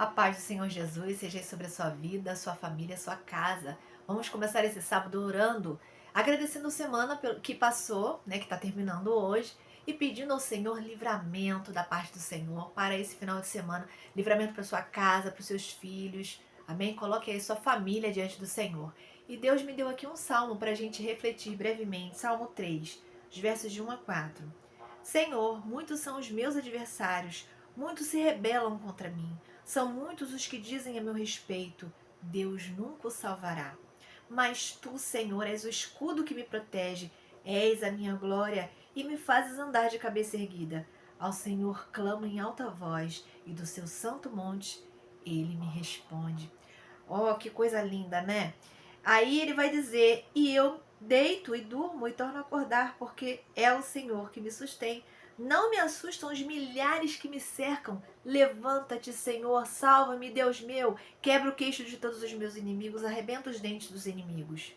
A paz do Senhor Jesus seja sobre a sua vida, a sua família, a sua casa. Vamos começar esse sábado orando, agradecendo a semana que passou, né, que está terminando hoje, e pedindo ao Senhor livramento da parte do Senhor para esse final de semana, livramento para sua casa, para os seus filhos. Amém? Coloque aí sua família diante do Senhor. E Deus me deu aqui um salmo para a gente refletir brevemente, Salmo 3, os versos de 1 a 4. Senhor, muitos são os meus adversários, muitos se rebelam contra mim. São muitos os que dizem a meu respeito: Deus nunca o salvará. Mas tu, Senhor, és o escudo que me protege, és a minha glória e me fazes andar de cabeça erguida. Ao Senhor clamo em alta voz, e do seu santo monte ele me responde. Oh, que coisa linda, né? Aí ele vai dizer: e eu deito e durmo e torno a acordar, porque é o Senhor que me sustém. Não me assustam os milhares que me cercam. Levanta-te, Senhor, salva-me, Deus meu. Quebra o queixo de todos os meus inimigos, arrebenta os dentes dos inimigos.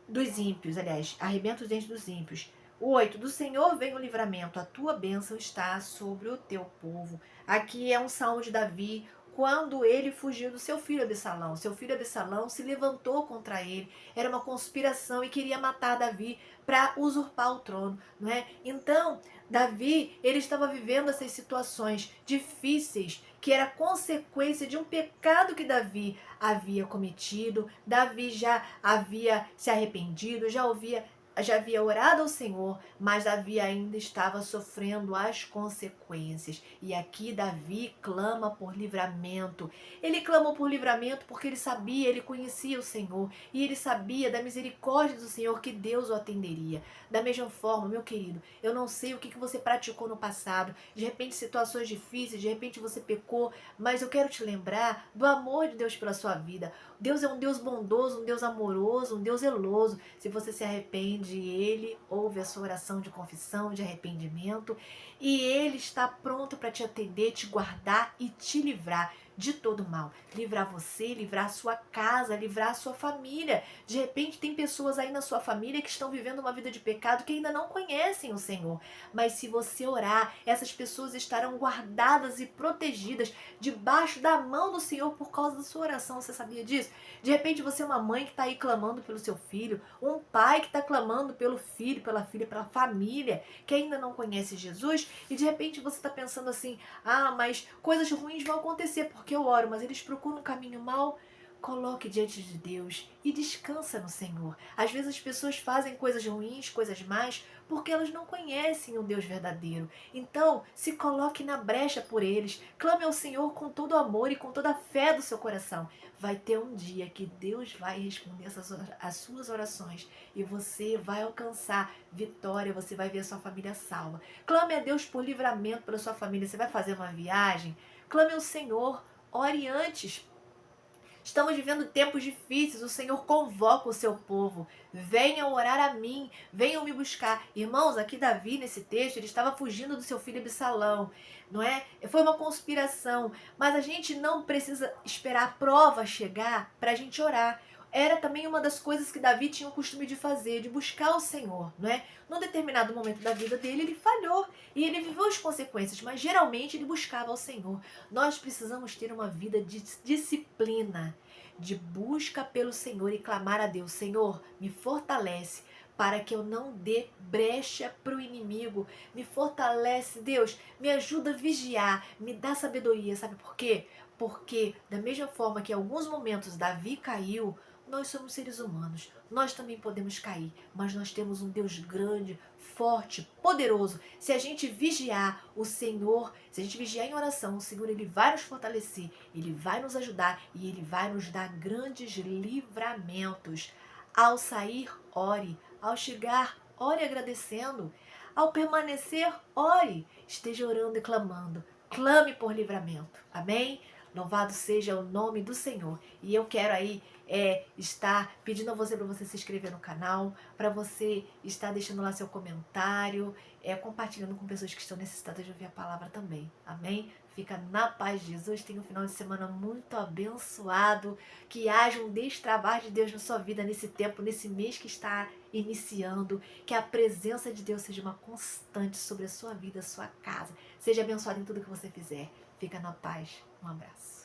Dos ímpios, aliás, arrebenta os dentes dos ímpios. 8. Do Senhor vem o livramento, a tua bênção está sobre o teu povo. Aqui é um salmo de Davi, quando ele fugiu do seu filho Absalão. Seu filho Absalão se levantou contra ele, era uma conspiração e queria matar Davi para usurpar o trono, não é? Então, Davi, ele estava vivendo essas situações difíceis, que era consequência de um pecado que Davi havia cometido. Davi já havia se arrependido, já havia orado ao Senhor, mas Davi ainda estava sofrendo as consequências. E aqui Davi clama por livramento. Ele clama por livramento porque ele sabia, ele conhecia o Senhor e ele sabia da misericórdia do Senhor, que Deus o atenderia. Da mesma forma, meu querido, eu não sei o que você praticou no passado, de repente situações difíceis, de repente você pecou, mas eu quero te lembrar do amor de Deus pela sua vida. Deus é um Deus bondoso, um Deus amoroso, um Deus zeloso. Se você se arrepende, Ele ouve a sua oração de confissão, de arrependimento, e Ele está pronto para te atender, te guardar e te livrar de todo mal. Livrar você, livrar a sua casa, livrar a sua família. De repente tem pessoas aí na sua família que estão vivendo uma vida de pecado, que ainda não conhecem o Senhor. Mas se você orar, essas pessoas estarão guardadas e protegidas debaixo da mão do Senhor por causa da sua oração. Você sabia disso? De repente você é uma mãe que está aí clamando pelo seu filho, um pai que está clamando pelo filho, pela filha, pela família, que ainda não conhece Jesus, e de repente você está pensando assim: ah, mas coisas ruins vão acontecer porque eu oro, mas eles procuram um caminho mau. Coloque diante de Deus e descansa no Senhor. Às vezes as pessoas fazem coisas ruins, coisas más, porque elas não conhecem o Deus verdadeiro. Então, se coloque na brecha por eles. Clame ao Senhor com todo o amor e com toda a fé do seu coração. Vai ter um dia que Deus vai responder as suas orações e você vai alcançar vitória, você vai ver a sua família salva. Clame a Deus por livramento pela sua família. Você vai fazer uma viagem? Clame ao Senhor. Ore antes. Estamos vivendo tempos difíceis, o Senhor convoca o seu povo. Venham orar a mim, venham me buscar. Irmãos, aqui Davi, nesse texto, ele estava fugindo do seu filho Absalão, não é? Foi uma conspiração, mas a gente não precisa esperar a prova chegar para a gente orar. Era também uma das coisas que Davi tinha o costume de fazer, de buscar o Senhor, não é? Num determinado momento da vida dele, ele falhou e ele viveu as consequências, mas geralmente ele buscava o Senhor. Nós precisamos ter uma vida de disciplina, de busca pelo Senhor e clamar a Deus: Senhor, me fortalece para que eu não dê brecha para o inimigo. Me fortalece, Deus, me ajuda a vigiar, me dá sabedoria. Sabe por quê? Porque da mesma forma que em alguns momentos Davi caiu, nós somos seres humanos, nós também podemos cair, mas nós temos um Deus grande, forte, poderoso. Se a gente vigiar o Senhor, se a gente vigiar em oração, o Senhor, ele vai nos fortalecer, ele vai nos ajudar e ele vai nos dar grandes livramentos. Ao sair, ore. Ao chegar, ore agradecendo. Ao permanecer, ore. Esteja orando e clamando. Clame por livramento. Amém? Louvado seja o nome do Senhor. E eu quero aí estar pedindo a você para você se inscrever no canal, para você estar deixando lá seu comentário, compartilhando com pessoas que estão necessitadas de ouvir a palavra também. Amém? Fica na paz de Jesus, tenha um final de semana muito abençoado, que haja um destravar de Deus na sua vida nesse tempo, nesse mês que está iniciando, que a presença de Deus seja uma constante sobre a sua vida, a sua casa. Seja abençoado em tudo que você fizer. Fica na paz. Um abraço.